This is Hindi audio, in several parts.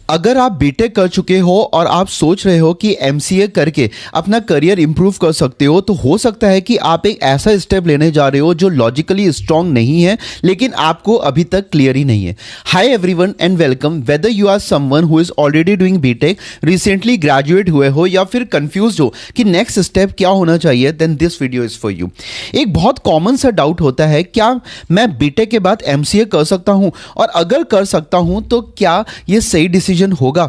अगर आप बीटेक कर चुके हो और आप सोच रहे हो कि एमसीए करके अपना करियर इंप्रूव कर सकते हो, तो हो सकता है कि आप एक ऐसा स्टेप लेने जा रहे हो जो लॉजिकली स्ट्रांग नहीं है, लेकिन आपको अभी तक क्लियर ही नहीं है। Hi everyone and welcome. Whether you are someone who is already doing BTech, recently graduate हुए हो या फिर कंफ्यूज हो कि नेक्स्ट स्टेप क्या होना चाहिए, then this video is for you. एक बहुत कॉमन सा डाउट होता है, क्या मैं बीटेक के बाद एमसीए कर सकता हूं, और अगर कर सकता हूं तो क्या यह सही डिसीजन होगा।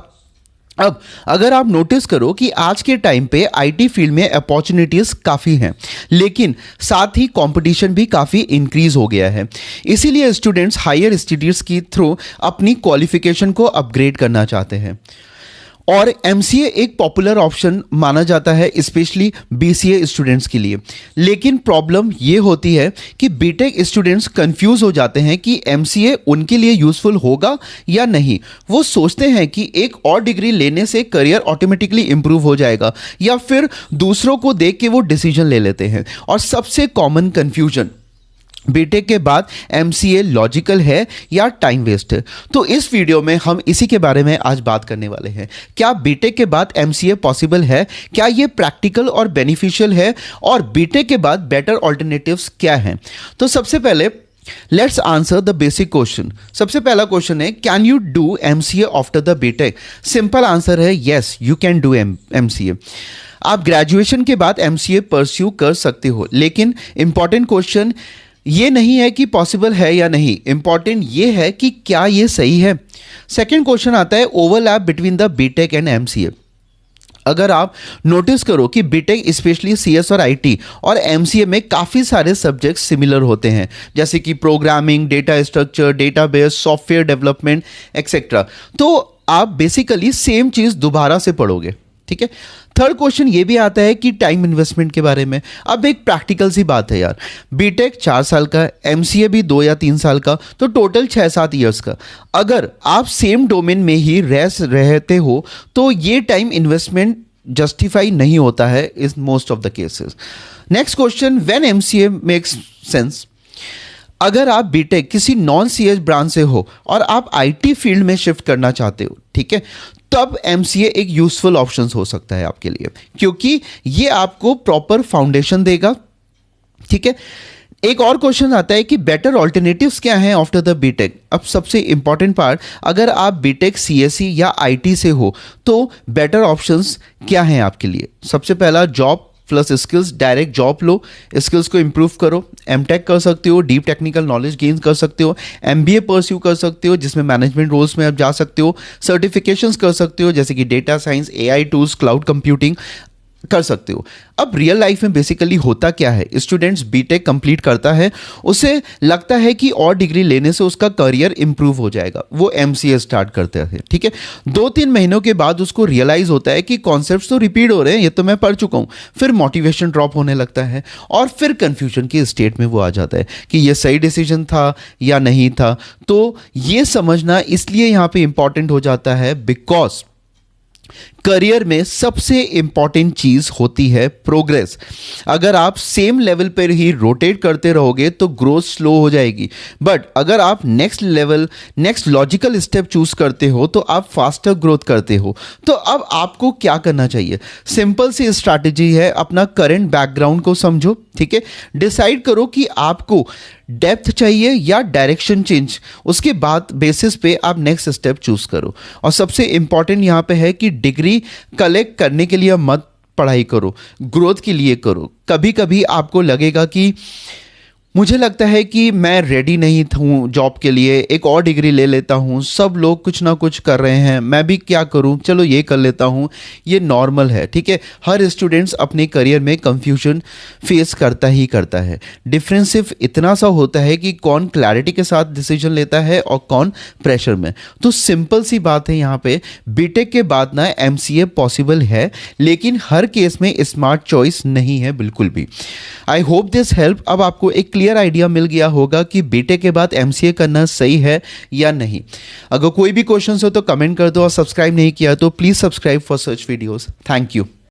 अब अगर आप नोटिस करो कि आज के टाइम पे आईटी फील्ड में अपॉर्चुनिटीज काफ़ी हैं, लेकिन साथ ही कंपटीशन भी काफ़ी इंक्रीज हो गया है। इसीलिए स्टूडेंट्स हायर स्टडीज के थ्रू अपनी क्वालिफिकेशन को अपग्रेड करना चाहते हैं, और एमसीए एक पॉपुलर ऑप्शन माना जाता है, स्पेशली बीसीए स्टूडेंट्स के लिए। लेकिन प्रॉब्लम ये होती है कि बीटेक स्टूडेंट्स कंफ्यूज हो जाते हैं कि एमसीए उनके लिए यूजफुल होगा या नहीं। वो सोचते हैं कि एक और डिग्री लेने से करियर ऑटोमेटिकली इंप्रूव हो जाएगा, या फिर दूसरों को देख के वो डिसीजन ले लेते हैं। और सबसे कॉमन कंफ्यूजन, बीटेक के बाद एमसीए लॉजिकल है या टाइम वेस्ट है। तो इस वीडियो में हम इसी के बारे में आज बात करने वाले हैं। क्या बीटेक के बाद एमसीए पॉसिबल है? क्या ये प्रैक्टिकल और बेनिफिशियल है? और बीटेक के बाद बेटर ऑल्टरनेटिव्स क्या हैं? तो सबसे पहले let's answer the basic question. सबसे पहला क्वेश्चन है, can you do MCA after the BTech? Simple answer है yes, you can do MCA. आप ग्रेजुएशन के बाद एमसीए परस्यू कर सकते हो, लेकिन इंपॉर्टेंट क्वेश्चन ये नहीं है कि पॉसिबल है या नहीं, इंपॉर्टेंट ये है कि क्या ये सही है। सेकंड क्वेश्चन आता है, overlap between the BTech and MCA. अगर आप नोटिस करो कि बीटेक स्पेशली सीएस और आईटी और एमसीए में काफ़ी सारे सब्जेक्ट्स सिमिलर होते हैं, जैसे कि programming, data structure, database, software development etcetera, तो आप बेसिकली सेम चीज़ दोबारा से पढ़ोगे। ठीक है। थर्ड क्वेश्चन ये भी आता है कि टाइम इन्वेस्टमेंट के बारे में। अब एक प्रैक्टिकल सी बात है यार, बीटेक 4 साल का, एमसीए भी 2 या 3 साल का, तो टोटल 6-7 ईयर्स का। अगर आप सेम डोमेन में ही रहते हो तो ये टाइम इन्वेस्टमेंट जस्टिफाई नहीं होता है in most of the cases. Next question, when MCA makes sense? अगर आप बीटेक किसी नॉन सीएस ब्रांच से हो और आप आईटी फील्ड में शिफ्ट करना चाहते हो, ठीक है, तब एमसीए एक यूजफुल ऑप्शन हो सकता है आपके लिए, क्योंकि ये आपको प्रॉपर फाउंडेशन देगा। ठीक है। एक और क्वेश्चन आता है कि बेटर ऑल्टरनेटिव्स क्या हैं आफ्टर द बीटेक। अब सबसे इंपॉर्टेंट पार्ट, अगर आप बीटेक सीएसई या आईटी से हो तो बेटर ऑप्शंस क्या हैं आपके लिए। सबसे पहला, job plus skills, direct job लो, स्किल्स को इंप्रूव करो। एमटेक कर सकते हो, डीप टेक्निकल नॉलेज गेन कर सकते हो। एमबीए परस्यू कर सकते हो, जिसमें मैनेजमेंट रोल्स में आप जा सकते हो। सर्टिफिकेशंस कर सकते हो, जैसे कि data science, AI tools, cloud computing कर सकते हो। अब रियल लाइफ में बेसिकली होता क्या है, स्टूडेंट्स बीटेक कंप्लीट करता है, उसे लगता है कि और डिग्री लेने से उसका करियर इंप्रूव हो जाएगा, वो एमसीए स्टार्ट करते हैं। ठीक है। 2-3 महीनों के बाद उसको रियलाइज होता है कि कॉन्सेप्ट्स तो रिपीट हो रहे हैं, ये तो मैं पढ़ चुका हूँ। फिर मोटिवेशन ड्रॉप होने लगता है और फिर कंफ्यूजन की स्टेट में वो आ जाता है कि ये सही डिसीजन था या नहीं था। तो ये समझना इसलिए यहाँ पे इंपॉर्टेंट हो जाता है, बिकॉज करियर में सबसे इंपॉर्टेंट चीज होती है प्रोग्रेस। अगर आप सेम लेवल पर ही रोटेट करते रहोगे तो ग्रोथ स्लो हो जाएगी, बट अगर आप next level, next logical step choose करते हो तो आप फास्टर ग्रोथ करते हो। तो अब आपको क्या करना चाहिए? सिंपल सी स्ट्रैटेजी है, अपना करंट बैकग्राउंड को समझो। ठीक है। डिसाइड करो कि आपको डेप्थ चाहिए या डायरेक्शन चेंज, उसके बाद बेसिस पे आप नेक्स्ट स्टेप चूज करो। और सबसे इंपॉर्टेंट यहाँ पे है कि डिग्री कलेक्ट करने के लिए मत पढ़ाई करो, ग्रोथ के लिए करो। कभी कभी आपको लगेगा कि मुझे लगता है कि मैं रेडी नहीं हूँ जॉब के लिए, एक और डिग्री ले लेता हूँ, सब लोग कुछ ना कुछ कर रहे हैं, मैं भी क्या करूँ, चलो ये कर लेता हूँ। ये नॉर्मल है। ठीक है। हर स्टूडेंट्स अपने करियर में कंफ्यूजन फेस करता ही करता है। डिफरेंस सिर्फ इतना सा होता है कि कौन क्लैरिटी के साथ डिसीजन लेता है और कौन प्रेशर में। तो सिंपल सी बात है यहाँ पे, बीटेक के बाद ना एमसीए पॉसिबल है, लेकिन हर केस में स्मार्ट चॉइस नहीं है बिल्कुल भी। I hope this help. अब आपको एक क्लियर आइडिया मिल गया होगा कि बीटेक के बाद एमसीए करना सही है या नहीं। अगर कोई भी क्वेश्चन हो तो कमेंट कर दो, और सब्सक्राइब नहीं किया तो please subscribe for such videos. Thank you.